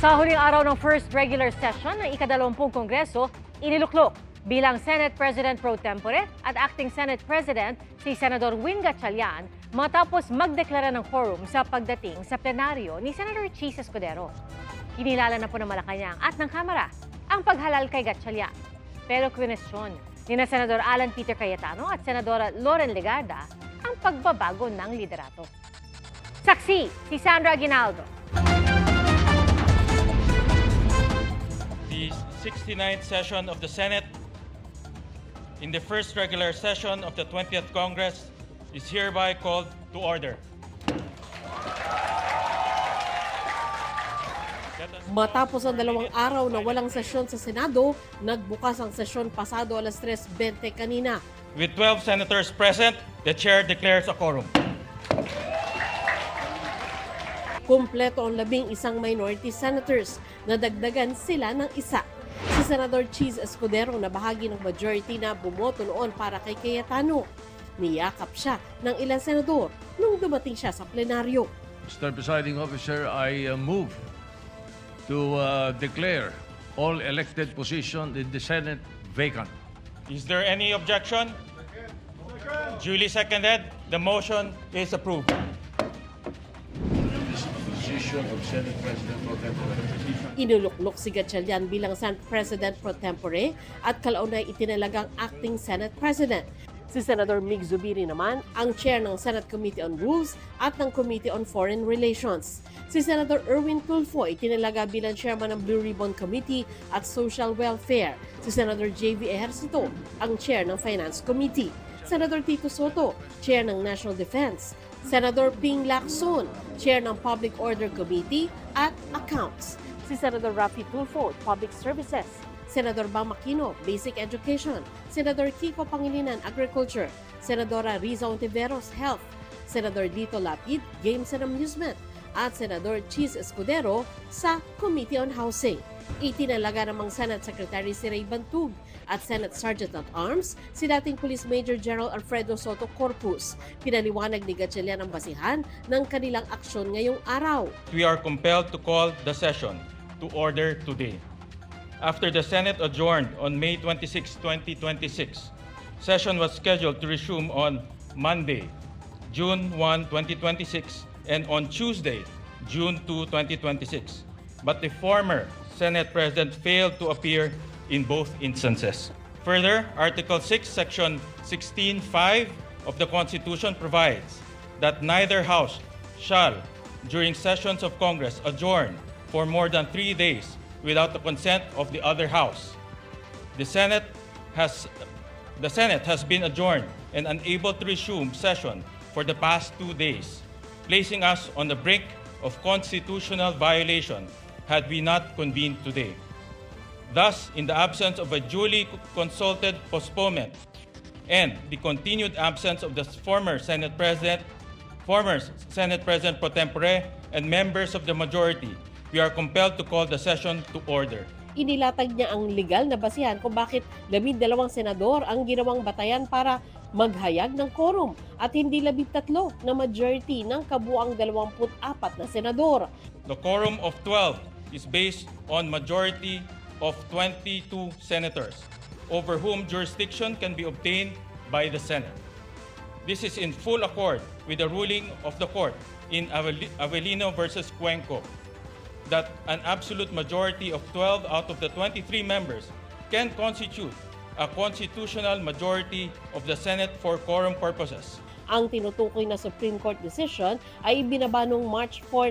Sa huling araw ng first regular session ng ika-20 Kongreso, iniluklok bilang Senate President pro tempore at Acting Senate President si Senador Win Gatchalian matapos magdeklara ng quorum sa pagdating sa plenaryo ni Senator Chis Escudero. Kinilala na po ng Malacanang at ng Kamara ang paghalal kay Gatchalian. Pero kwestiyon ni Senador Alan Peter Cayetano at Senadora Loren Legarda ang pagbabago ng liderato. Saksi si Sandra Aguinaldo. The 69th session of the Senate in the first regular session of the 20th Congress is hereby called to order. Matapos ang 2 araw na walang sesyon sa Senado, nagbukas ang sesyon pasado alas 3:20 kanina. With 12 senators present, the chair declares a quorum. Kumpleto ang 11 minority senators na dagdagan sila ng isa. Si Senador Chis Escudero na bahagi ng majority na bumoto noon para kay Cayetano. Niyakap siya ng ilang senador nung dumating siya sa plenaryo. Mr. Presiding Officer, I move to declare all elected positions in the Senate vacant. Is there any objection? Duly seconded. The motion is approved. Position of Senate President pro tempore. Inuluklok si Gatchalian bilang Senate President pro tempore at kalaunay itinalagang Acting Senate President. Si Senador Mig Zubiri naman ang chair ng Senate Committee on Rules at ng Committee on Foreign Relations. Si Senador Erwin Tulfo itinalaga bilang chairman ng Blue Ribbon Committee at Social Welfare. Si Senador J.V. Ejercito ang chair ng Finance Committee. Senador Tito Soto, chair ng National Defense. Senador Ping Lacson, chair ng Public Order Committee at Accounts. Si Senador Rafi Tulfo, Public Services. Senador Bam Aquino, Basic Education. Senador Kiko Pangilinan, Agriculture. Senadora Riza Ontiveros, Health. Senador Lito Lapid, Games and Amusement. At Senador Chis Escudero sa Committee on Housing. Itinalaga namang Senate Secretary si Ray Bantug at Senate Sergeant-at-Arms si dating Police Major General Alfredo Soto Corpus. Pinaliwanag ni Gatchalian ang basihan ng kanilang aksyon ngayong araw. We are compelled to call the session to order today. After the Senate adjourned on May 26, 2026, session was scheduled to resume on Monday, June 1, 2026, and on Tuesday, June 2, 2026. But the former Senate President failed to appear in both instances. Further, Article 6, Section 16(5) of the Constitution provides that neither House shall, during sessions of Congress, adjourn for more than 3 days without the consent of the other House. The Senate has been adjourned and unable to resume session for the past 2 days, placing us on the brink of constitutional violation had we not convened today. Thus, in the absence of a duly consulted postponement and the continued absence of the former Senate President pro tempore, and members of the majority, we are compelled to call the session to order. Inilatag niya ang legal na basihan kung bakit 12 senador ang ginawang batayan para maghayag ng quorum at hindi 13 na majority ng kabuang 24 na senador. The quorum of 12 is based on majority of 22 senators, over whom jurisdiction can be obtained by the Senate. This is in full accord with the ruling of the court in Avellino versus Cuenco, that an absolute majority of 12 out of the 23 members can constitute a constitutional majority of the Senate for quorum purposes. Ang tinutukoy na Supreme Court decision ay ibinaba noong March 4,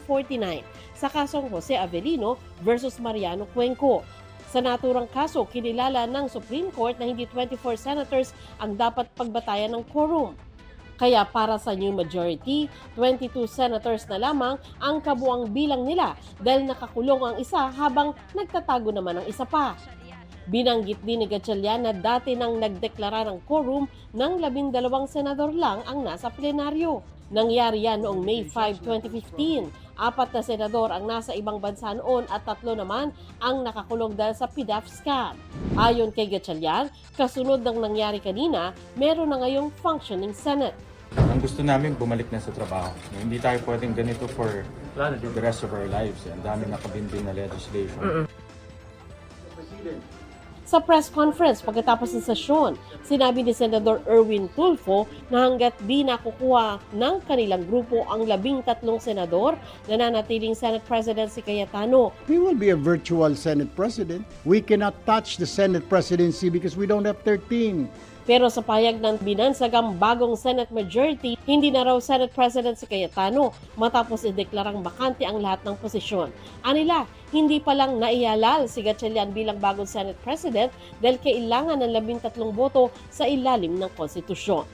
1949 sa kasong Jose Avellino versus Mariano Cuenco. Sa naturang kaso, kinilala ng Supreme Court na hindi 24 senators ang dapat pagbatayan ng quorum. Kaya para sa new majority, 22 senators na lamang ang kabuang bilang nila dahil nakakulong ang isa habang nagtatago naman ang isa pa. Binanggit din ni Gatchalian na dati nang nagdeklara ng quorum ng 12 senador lang ang nasa plenaryo. Nangyari yan noong May 5, 2015. 4 na senador ang nasa ibang bansa noon at 3 naman ang nakakulong dahil sa PDAF scam. Ayon kay Gatchalian, kasunod ng nangyari kanina, meron na ngayong functioning Senate. Ang gusto namin bumalik na sa trabaho. Hindi tayo pwedeng ganito for the rest of our lives. Ang dami nakabinding na legislation. Sa press conference pagkatapos ng sesyon, sinabi ni Senador Erwin Tulfo na hanggat di nakukuha ng kanilang grupo ang 13 senador na nanatiling Senate President si Cayetano. We will be a virtual Senate President. We cannot touch the Senate presidency because we don't have 13. Pero sa payag ng binansagang bagong Senate majority, hindi na raw Senate President si Cayetano matapos ideklarang bakante ang lahat ng posisyon. Anila, hindi pa lang naihalal si Gatchalian bilang bagong Senate President dahil kailangan ng 13 boto sa ilalim ng konstitusyon.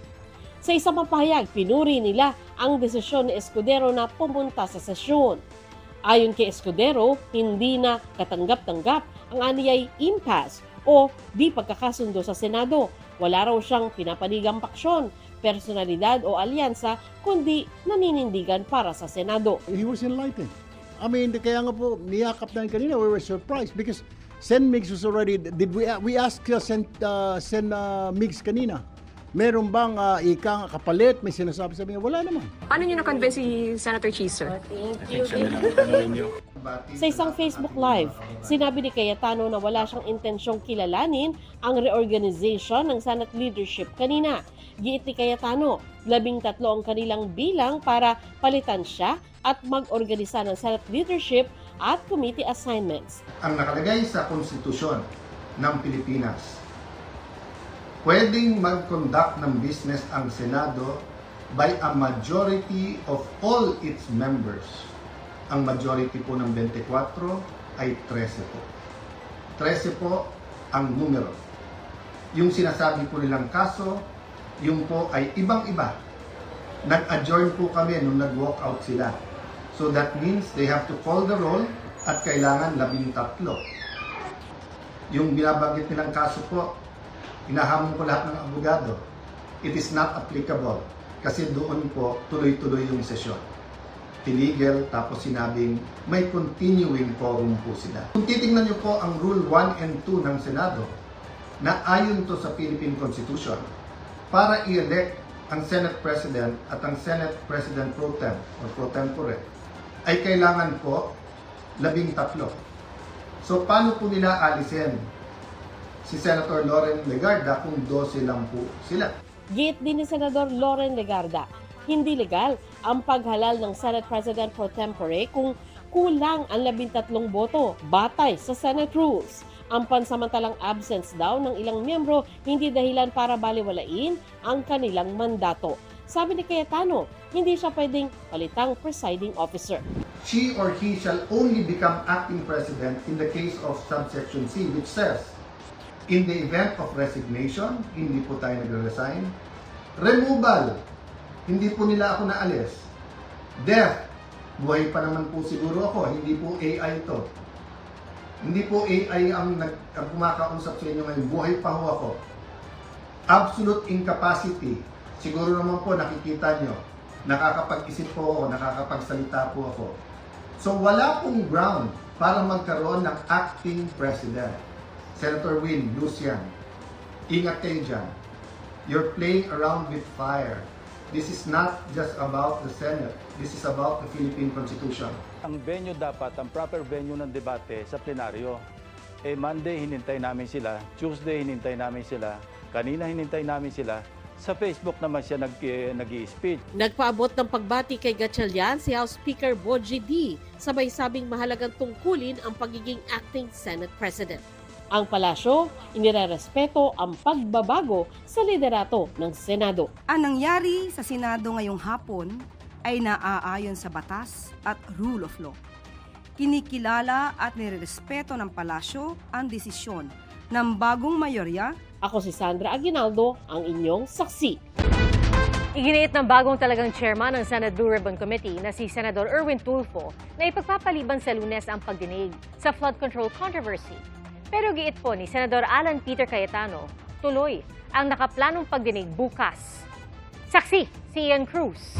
Sa isang pahayag, pinuri nila ang desisyon ni Escudero na pumunta sa sesyon. Ayon kay Escudero, hindi na katanggap-tanggap ang aniyay impasse o di pagkakasundo sa Senado. Wala raw siyang pinapanigang paksyon, personalidad o alyansa, kundi naninindigan para sa Senado. He was enlightened. I mean, kaya nga po, niyakap na kanina, we were surprised because Sen Migs was already, we asked Sen Migs kanina, meron bang ikang kapalit, may sinasabi niya, wala naman. Paano nyo na-convince si Senator Cheese, sir? Sa isang Facebook Live, sinabi ni Cayetano na wala siyang intensyong kilalanin ang reorganization ng Senate leadership kanina. Giit ni Cayetano, 13 ang kanilang bilang para palitan siya at mag-organisa ng Senate leadership at committee assignments. Ang nakalagay sa konstitusyon ng Pilipinas, pwedeng mag-conduct ng business ang Senado by a majority of all its members. Ang majority po ng 24 ay 13 po. 13 po ang numero. Yung sinasabi po nilang kaso, yung po ay ibang-iba. Nag-adjourn po kami nung nag-walk out sila. So that means they have to call the roll at kailangan 13. Yung binabanggit nilang kaso po, inahamon ko lahat ng abogado. It is not applicable kasi doon po tuloy-tuloy yung sesyon. Tinigil tapos sinabing may continuing quorum po sila. Kung titingnan niyo po ang Rule 1 and 2 ng Senado na ayon to sa Philippine Constitution, para i-elect ang Senate President at ang Senate President Pro Tem or Pro Tempore ay kailangan po 13. So paano po nila alisin si Senator Loren Legarda kung 12 lang po sila? Giit din ni Senador Loren Legarda, hindi legal ang paghalal ng Senate President Pro Tempore kung kulang ang 13 boto batay sa Senate rules. Ang pansamantalang absence daw ng ilang miyembro hindi dahilan para baliwalain ang kanilang mandato. Sabi ni Cayetano, hindi siya pwedeng palitang presiding officer. She or he shall only become acting president in the case of subsection C, which says, in the event of resignation, hindi po tayo nagre-resign. Removal, hindi po nila ako naalis. Death, buhay pa naman po siguro ako, hindi po AI to. Hindi po AI ang kumakausap sa inyo ngayon, buhay pa ho ako. Absolute incapacity, siguro naman po nakikita nyo, nakakapag-isip po ako, nakakapagsalita po ako. So wala pong ground para magkaroon ng acting president. Senator Win, Lucian, ingat kayo dyan. You're playing around with fire. This is not just about the Senate. This is about the Philippine Constitution. Ang venue dapat, ang proper venue ng debate sa plenaryo. Monday hinintay namin sila, Tuesday hinintay namin sila, kanina hinintay namin sila. Sa Facebook naman siya nag-i-speech. Nagpaabot ng pagbati kay Gatchalian si House Speaker Boji D. Sabay sabing mahalagang tungkulin ang pagiging acting Senate President. Ang palasyo, inirerespeto ang pagbabago sa liderato ng Senado. Ang nangyari sa Senado ngayong hapon ay naaayon sa batas at rule of law. Kinikilala at nirerespeto ng palasyo ang desisyon ng bagong mayorya. Ako si Sandra Aguinaldo, ang inyong saksi. Iginiit ng bagong talagang chairman ng Senate Blue Ribbon Committee na si Senador Erwin Tulfo na ipagpapaliban sa Lunes ang pagdinig sa flood control controversy. Pero giit po ni Senador Alan Peter Cayetano, tuloy ang nakaplanong pagdinig bukas. Saksi, si Ian Cruz.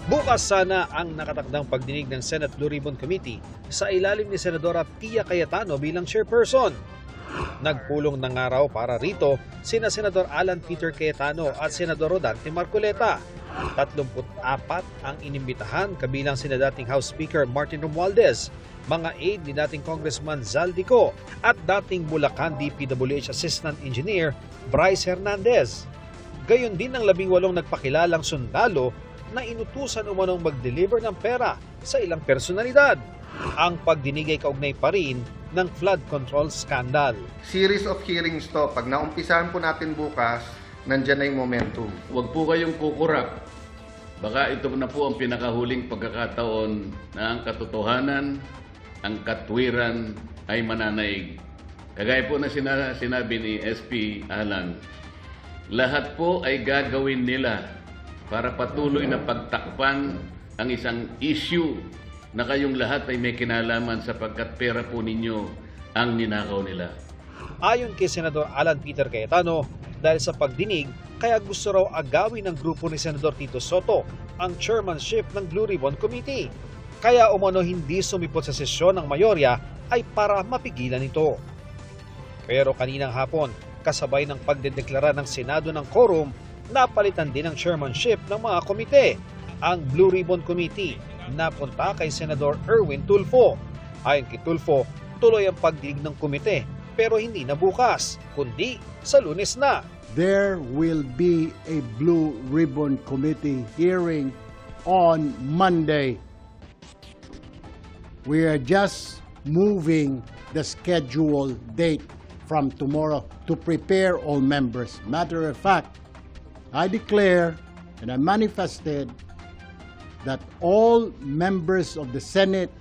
Bukas sana ang nakatakdang pagdinig ng Senate Blue Ribbon Committee sa ilalim ni Senadora Tia Cayetano bilang chairperson. Nagpulong na nga raw para rito sina Senador Alan Peter Cayetano at Senador Rodante Marcoleta. 34 ang inimbitahan kabilang sina dating House Speaker Martin Romualdez, mga aide ni dating Congressman Zaldico at dating Bulacan DPWH Assistant Engineer Bryce Hernandez. Gayon din ang 18 nagpakilalang sundalo na inutusan umanong mag-deliver ng pera sa ilang personalidad. Ang pagdinig ay kaugnay pa rin ng flood control scandal. Series of hearings to. Pag naumpisahan po natin bukas, nandyan na yung momentum. Huwag po kayong kukurap. Baka ito na po ang pinakahuling pagkakataon na ang katotohanan, ang katwiran ay mananaig. Kagaya po na sinabi ni SP Alan, lahat po ay gagawin nila para patuloy na pagtakpan ang isang issue na kayong lahat ay may kinalaman sapagkat pera po ninyo ang ninakaw nila. Ayon kay Senador Alan Peter Cayetano, dahil sa pagdinig, kaya gusto raw agawin ng grupo ni Senador Tito Soto ang chairmanship ng Blue Ribbon Committee. Kaya umano hindi sumipot sa sesyon ng mayorya ay para mapigilan ito. Pero kaninang hapon, kasabay ng pagdedeklara ng Senado ng quorum, napalitan din ang chairmanship ng mga komite. Ang Blue Ribbon Committee napunta kay Senador Erwin Tulfo. Ayon kay Tulfo, tuloy ang pagdinig ng komite pero hindi na bukas, kundi sa Lunes na. There will be a Blue Ribbon Committee hearing on Monday. We are just moving the scheduled date from tomorrow to prepare all members. Matter of fact, I declare and I manifested that all members of the Senate,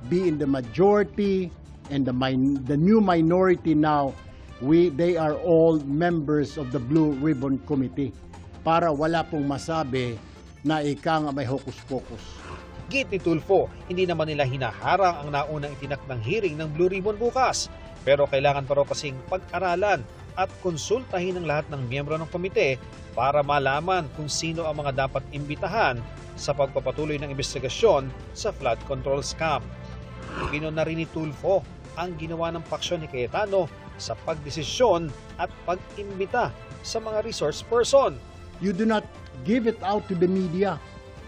be in the majority and the new minority now, they are all members of the Blue Ribbon Committee para wala pong masabi na ika nga may hokus-pokus. Git ni Tulfo, hindi naman nila hinaharang ang naunang itinak ng hearing ng Blue Ribbon bukas. Pero kailangan pa raw kasing pag-aralan at konsultahin ng lahat ng miyembro ng komite para malaman kung sino ang mga dapat imbitahan sa pagpapatuloy ng investigasyon sa flood control scam. Ginon na rin ni Tulfo ang ginawa ng paksyon ni Cayetano sa pagdesisyon at pag-imbita sa mga resource person. You do not give it out to the media.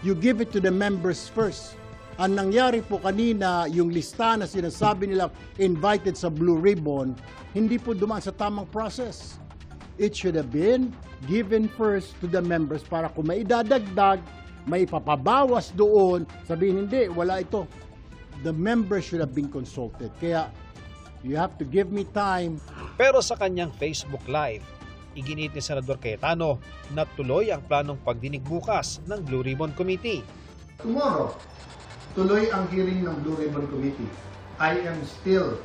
You give it to the members first. Ang nangyari po kanina, yung lista na sinasabi nilang invited sa Blue Ribbon, hindi po dumaan sa tamang process. It should have been given first to the members para kung may idadagdag, may ipapabawas doon, sabihin hindi, wala ito. The members should have been consulted. Kaya, you have to give me time. Pero sa kanyang Facebook Live, iginit ni Senador Cayetano na tuloy ang planong pagdinig bukas ng Blue Ribbon Committee. Tomorrow, tuloy ang hearing ng Blue Ribbon Committee. I am still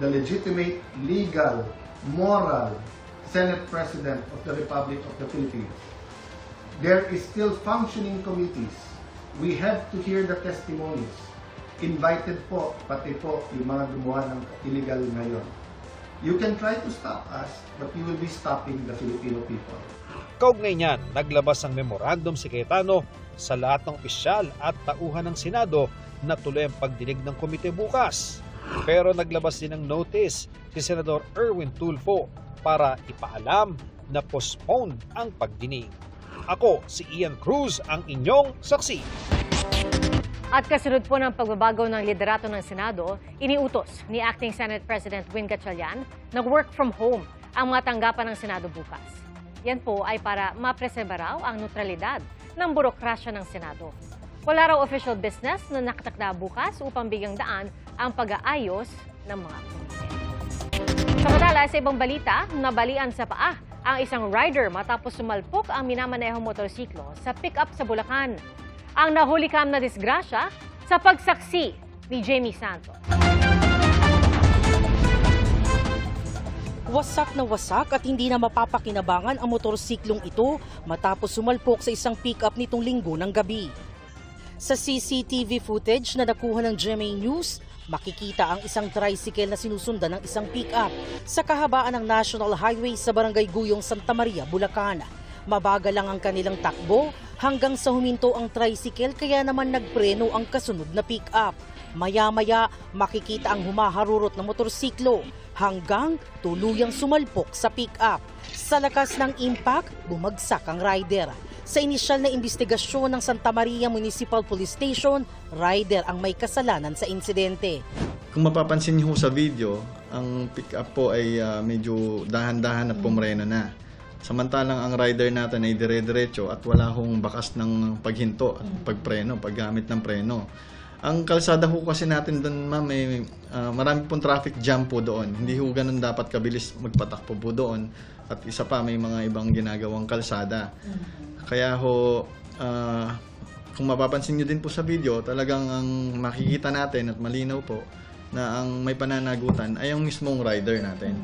the legitimate, legal, moral Senate President of the Republic of the Philippines. There is still functioning committees. We have to hear the testimonies. Invited po, pati po yung mga gumawa ng illegal ngayon. You can try to stop us, but you will be stopping the Filipino people. Kaugnay niyan, naglabas ng memorandum si Cayetano sa lahat ng opisyal at tauhan ng Senado na tuloy ang pagdinig ng komite bukas. Pero naglabas din ng notice si Senador Erwin Tulfo para ipaalam na postponed ang pagdinig. Ako, si Ian Cruz, ang inyong saksi. At kasunod po ng pagbabago ng liderato ng Senado, iniutos ni Acting Senate President Win Gatchalian na work from home ang mga tanggapan ng Senado bukas. Yan po ay para mapreserba raw ang neutralidad ng burokrasya ng Senado. Wala raw official business na nakatakda bukas upang bigyang daan ang pag-aayos ng mga komite. Samantala, sa ibang balita, nabalian sa paa ang isang rider matapos sumalpok ang minamanehong motorsiklo sa pick-up sa Bulacan. Ang nahulikam na disgrasya sa pagsaksi ni Jamie Santos. Wasak na wasak at hindi na mapapakinabangan ang motorsiklong ito matapos sumalpok sa isang pick-up nitong Linggo ng gabi. Sa CCTV footage na nakuha ng GMA News, makikita ang isang tricycle na sinusundan ng isang pick-up sa kahabaan ng National Highway sa Barangay Guyong, Santa Maria, Bulacan. Mabagal lang ang kanilang takbo hanggang sa huminto ang tricycle kaya naman nagpreno ang kasunod na pick-up. Maya-maya, makikita ang humaharurot na motorsiklo hanggang tuluyang sumalpok sa pick-up. Sa lakas ng impact, bumagsak ang rider. Sa inisyal na investigasyon ng Santa Maria Municipal Police Station, rider ang may kasalanan sa insidente. Kung mapapansin niyo sa video, ang pick-up po ay medyo dahan-dahan at pumreno na. Samantalang ang rider natin ay dire-diretso at wala hong bakas ng paghinto at pagpreno, paggamit ng preno. Ang kalsada ho kasi natin doon, ma'am, may marami pong traffic jam po doon. Hindi ho ganun dapat kabilis magpatakbo po doon. At isa pa, may mga ibang ginagawang kalsada. Kaya ho, kung mapapansin nyo din po sa video, talagang ang makikita natin at malinaw po na ang may pananagutan ay ang mismong rider natin.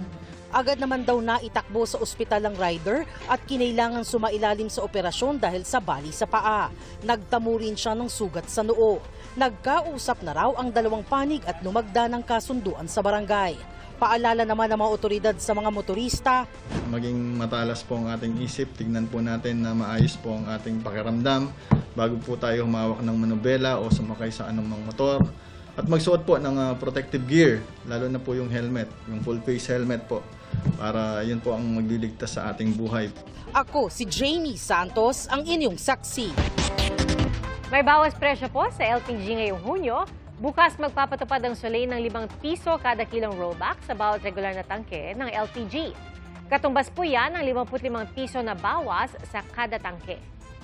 Agad naman daw na itakbo sa ospital ang rider at kinailangan sumailalim sa operasyon dahil sa bali sa paa. Nagtamo rin siya ng sugat sa noo. Nagkausap na raw ang dalawang panig at lumagda ng kasunduan sa barangay. Paalala naman ng mga otoridad sa mga motorista. Maging matalas po ang ating isip, tignan po natin na maayos po ang ating pakiramdam bago po tayo humawak ng manubela o sumakay sa anumang motor. At magsuot po ng protective gear, lalo na po yung helmet, yung full face helmet po, para yun po ang magliligtas sa ating buhay. Ako si Jamie Santos, ang inyong saksi. May bawas presyo po sa LPG ngayong Hunyo. Bukas magpapatupad ang Solay ng 5 piso kada kilong rollback sa bawat regular na tangke ng LPG. Katumbas po yan ang 55 piso na bawas sa kada tangke.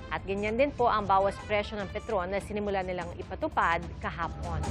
At ganyan din po ang bawas presyo ng Petron na sinimula nilang ipatupad kahapon.